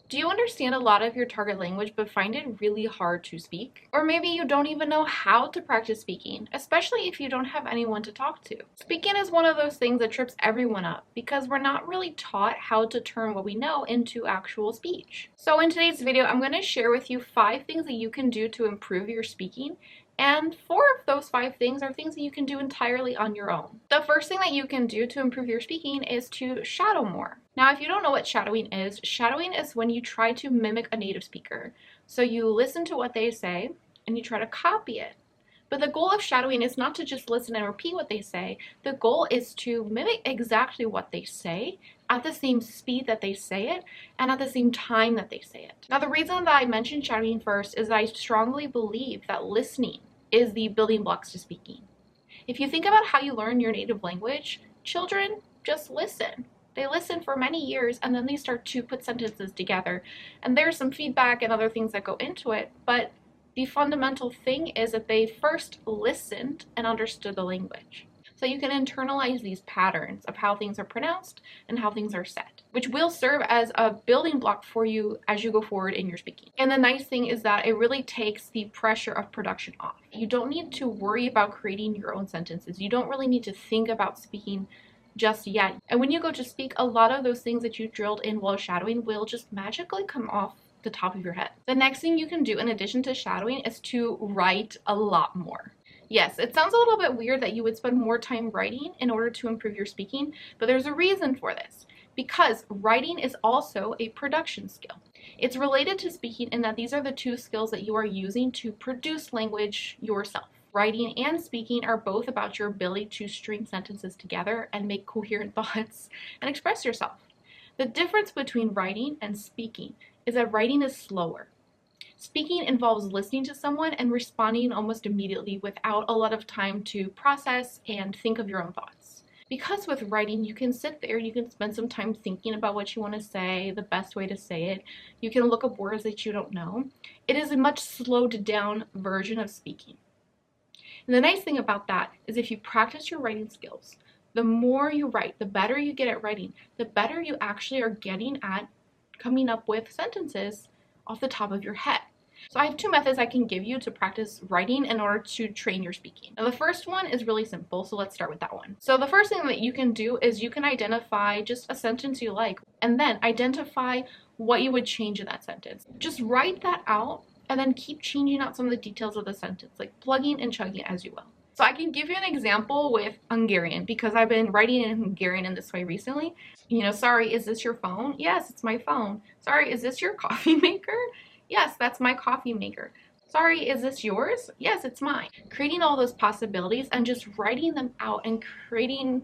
Do you understand a lot of your target language but find it really hard to speak? Or maybe you don't even know how to practice speaking, especially if you don't have anyone to talk to. Speaking is one of those things that trips everyone up because we're not really taught how to turn what we know into actual speech. So in today's video, I'm going to share with you 5 things that you can do to improve your speaking, and 4 of those 5 things are things that you can do entirely on your own. The first thing that you can do to improve your speaking is to shadow more. Now, if you don't know what shadowing is when you try to mimic a native speaker. So you listen to what they say and you try to copy it. But the goal of shadowing is not to just listen and repeat what they say. The goal is to mimic exactly what they say at the same speed that they say it and at the same time that they say it. Now, the reason that I mentioned shadowing first is that I strongly believe that listening is the building blocks to speaking. If you think about how you learn your native language, children just listen. They listen for many years and then they start to put sentences together. And there's some feedback and other things that go into it, but the fundamental thing is that they first listened and understood the language. So you can internalize these patterns of how things are pronounced and how things are said, which will serve as a building block for you as you go forward in your speaking. And the nice thing is that it really takes the pressure of production off. You don't need to worry about creating your own sentences. You don't really need to think about speaking just yet. And when you go to speak, a lot of those things that you drilled in while shadowing will just magically come off the top of your head. The next thing you can do in addition to shadowing is to write a lot more. Yes, it sounds a little bit weird that you would spend more time writing in order to improve your speaking, but there's a reason for this. Because writing is also a production skill. It's related to speaking in that these are the 2 skills that you are using to produce language yourself. Writing and speaking are both about your ability to string sentences together and make coherent thoughts and express yourself. The difference between writing and speaking is that writing is slower. Speaking involves listening to someone and responding almost immediately without a lot of time to process and think of your own thoughts. Because with writing, you can sit there, you can spend some time thinking about what you want to say, the best way to say it. You can look up words that you don't know. It is a much slowed down version of speaking. And the nice thing about that is if you practice your writing skills, the more you write, the better you get at writing, the better you actually are getting at coming up with sentences off the top of your head. So I have 2 methods I can give you to practice writing in order to train your speaking. Now the first one is really simple, so let's start with that one. So the first thing that you can do is you can identify just a sentence you like and then identify what you would change in that sentence. Just write that out and then keep changing out some of the details of the sentence, like plugging and chugging as you will. So I can give you an example with Hungarian because I've been writing in Hungarian in this way recently. You know, sorry, is this your phone? Yes, it's my phone. Sorry, is this your coffee maker? Yes, that's my coffee maker. Sorry, is this yours? Yes, it's mine. Creating all those possibilities and just writing them out and creating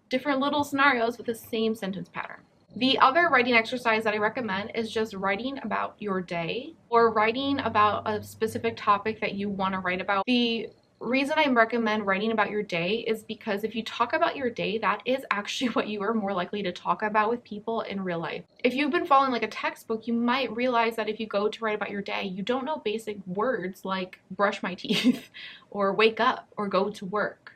different little scenarios with the same sentence pattern. The other writing exercise that I recommend is just writing about your day or writing about a specific topic that you want to write about. The reason I recommend writing about your day is because if you talk about your day, that is actually what you are more likely to talk about with people in real life. If you've been following like a textbook, you might realize that if you go to write about your day, you don't know basic words like brush my teeth or wake up or go to work.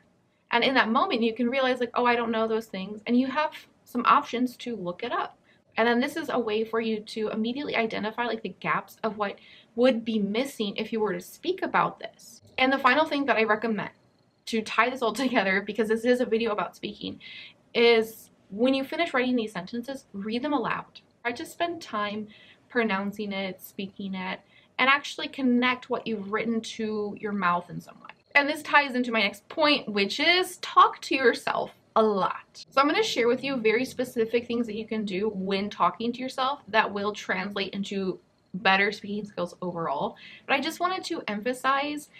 And in that moment, you can realize like, oh, I don't know those things. And you have some options to look it up. And then this is a way for you to immediately identify like the gaps of what would be missing if you were to speak about this. And the final thing that I recommend to tie this all together, because this is a video about speaking, is when you finish writing these sentences, read them aloud. Try to spend time pronouncing it, speaking it, and actually connect what you've written to your mouth in some way. And this ties into my next point, which is talk to yourself a lot. So I'm going to share with you very specific things that you can do when talking to yourself that will translate into better speaking skills overall. But I just wanted to emphasize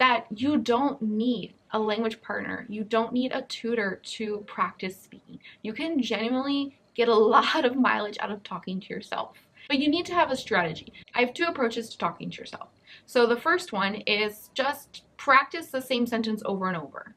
that you don't need a language partner. You don't need a tutor to practice speaking. You can genuinely get a lot of mileage out of talking to yourself. But you need to have a strategy. I have 2 approaches to talking to yourself. So the first one is just practice the same sentence over and over.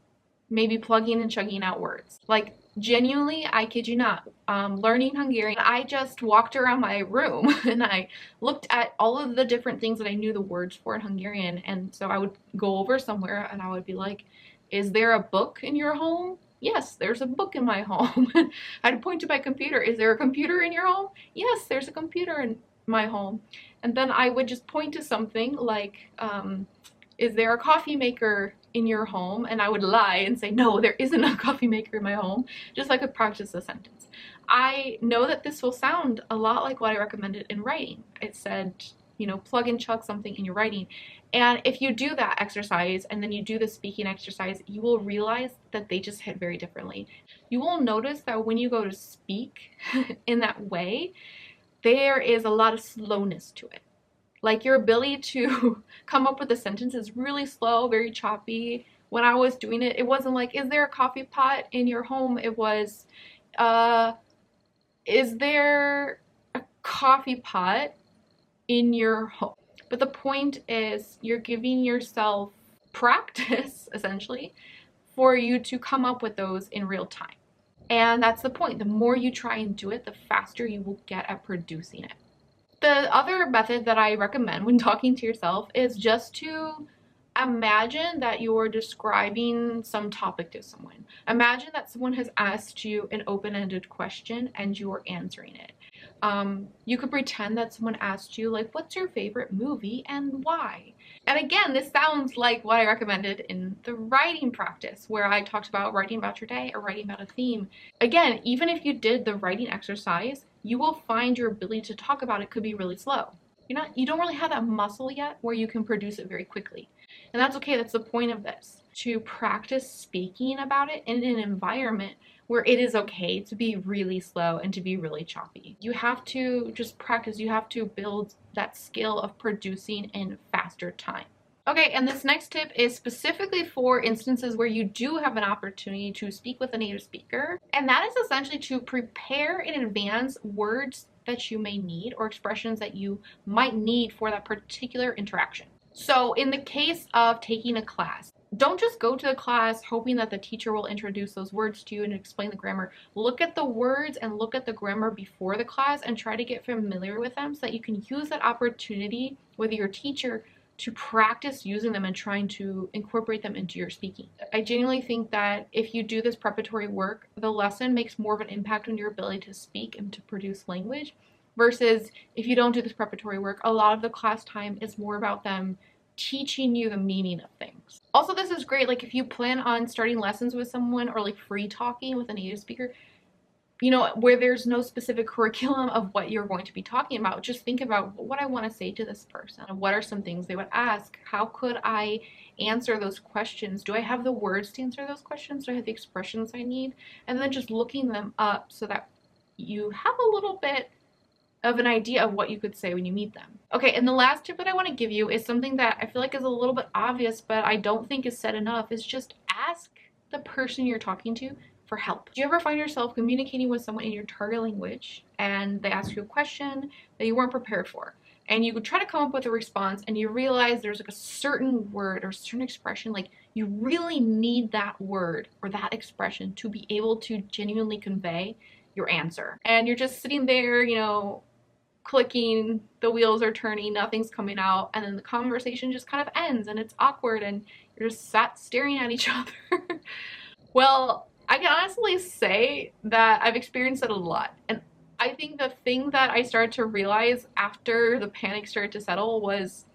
Maybe plugging and chugging out words. Like genuinely, I kid you not, learning Hungarian, I just walked around my room and I looked at all of the different things that I knew the words for in Hungarian. And so I would go over somewhere and I would be like, is there a book in your home? Yes, there's a book in my home. I'd point to my computer. Is there a computer in your home? Yes, there's a computer in my home. And then I would just point to something like, is there a coffee maker in your home? And I would lie and say, no, there isn't a coffee maker in my home, just so I could practice the sentence. I know that this will sound a lot like what I recommended in writing. It said, you know, plug and chug something in your writing. And if you do that exercise and then you do the speaking exercise, you will realize that they just hit very differently. You will notice that when you go to speak in that way, there is a lot of slowness to it. Like your ability to come up with a sentence is really slow, very choppy. When I was doing it, it wasn't like, is there a coffee pot in your home? It was, is there a coffee pot in your home? But the point is, you're giving yourself practice, essentially, for you to come up with those in real time. And that's the point. The more you try and do it, the faster you will get at producing it. The other method that I recommend when talking to yourself is just to imagine that you're describing some topic to someone. Imagine that someone has asked you an open-ended question and you're answering it. You could pretend that someone asked you, like, what's your favorite movie and why? And again, this sounds like what I recommended in the writing practice, where I talked about writing about your day or writing about a theme. Again, even if you did the writing exercise, you will find your ability to talk about it could be really slow. You don't really have that muscle yet where you can produce it very quickly. And that's okay, that's the point of this. To practice speaking about it in an environment where it is okay to be really slow and to be really choppy. You have to just practice, you have to build that skill of producing in faster time. Okay, and this next tip is specifically for instances where you do have an opportunity to speak with a native speaker, and that is essentially to prepare in advance words that you may need or expressions that you might need for that particular interaction. So in the case of taking a class, don't just go to the class hoping that the teacher will introduce those words to you and explain the grammar. Look at the words and look at the grammar before the class and try to get familiar with them so that you can use that opportunity with your teacher to practice using them and trying to incorporate them into your speaking. I genuinely think that if you do this preparatory work, the lesson makes more of an impact on your ability to speak and to produce language, versus if you don't do this preparatory work, a lot of the class time is more about them teaching you the meaning of things. Also, this is great, like if you plan on starting lessons with someone or like free talking with a native speaker, you know, where there's no specific curriculum of what you're going to be talking about, just think about what I want to say to this person. What are some things they would ask? How could I answer those questions? Do I have the words to answer those questions? Do I have the expressions I need? And then just looking them up so that you have a little bit of an idea of what you could say when you meet them. Okay, and the last tip that I want to give you is something that I feel like is a little bit obvious, but I don't think is said enough, is just ask the person you're talking to for help. Do you ever find yourself communicating with someone in your target language and they ask you a question that you weren't prepared for? And you try to come up with a response and you realize there's like a certain word or a certain expression, like you really need that word or that expression to be able to genuinely convey your answer. And you're just sitting there, you know, clicking, the wheels are turning, nothing's coming out, and then the conversation just kind of ends and it's awkward and you're just sat staring at each other. Well, I can honestly say that I've experienced it a lot. And I think the thing that I started to realize after the panic started to settle was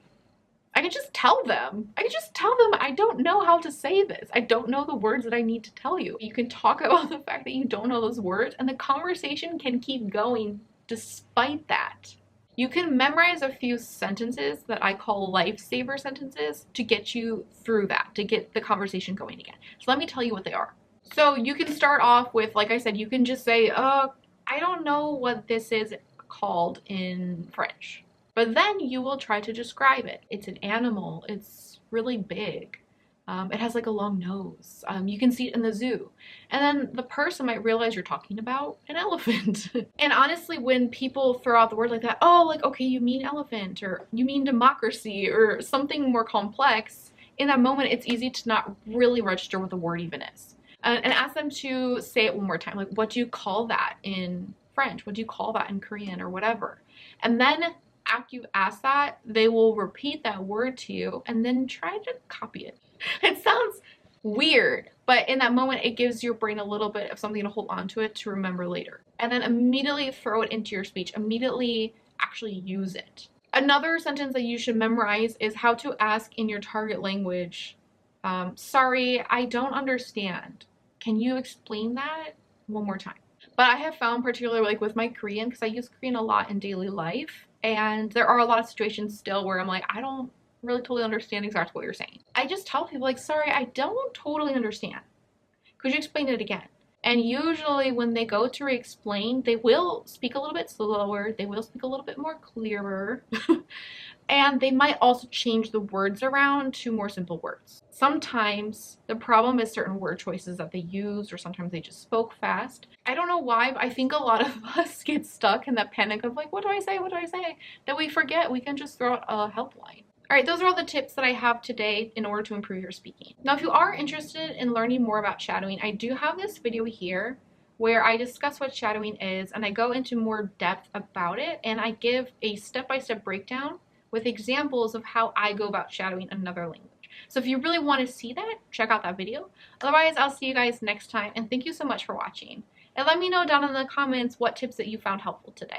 I could just tell them. I don't know how to say this. I don't know the words that I need to tell you. You can talk about the fact that you don't know those words and the conversation can keep going despite that. You can memorize a few sentences that I call lifesaver sentences to get you through that, to get the conversation going again. So let me tell you what they are. So you can start off with, like I said, you can just say, I don't know what this is called in French. But then you will try to describe it. It's an animal. It's really big. It has like a long nose. You can see it in the zoo. And then the person might realize you're talking about an elephant. And honestly, when people throw out the word like that, oh, like, okay, you mean elephant, or you mean democracy, or something more complex, in that moment, it's easy to not really register what the word even is. And ask them to say it one more time. Like, what do you call that in French? What do you call that in Korean or whatever? And then after you ask that, they will repeat that word to you and then try to copy it. It sounds weird, but in that moment, it gives your brain a little bit of something to hold on to it to remember later. And then immediately throw it into your speech. Immediately actually use it. Another sentence that you should memorize is how to ask in your target language, sorry, I don't understand. Can you explain that one more time? But I have found, particularly like with my Korean, because I use Korean a lot in daily life, and there are a lot of situations still where I'm like, I don't really totally understand exactly what you're saying. I just tell people like, sorry, I don't totally understand. Could you explain it again? And usually when they go to re-explain, they will speak a little bit slower, they will speak a little bit more clearer, and they might also change the words around to more simple words. Sometimes the problem is certain word choices that they used, or sometimes they just spoke fast. I don't know why, but I think a lot of us get stuck in that panic of like, what do I say? What do I say? That we forget we can just throw out a helpline. Alright, those are all the tips that I have today in order to improve your speaking. Now, if you are interested in learning more about shadowing, I do have this video here where I discuss what shadowing is and I go into more depth about it, and I give a step-by-step breakdown with examples of how I go about shadowing another language. So if you really want to see that, check out that video. Otherwise, I'll see you guys next time, and thank you so much for watching. And let me know down in the comments what tips that you found helpful today.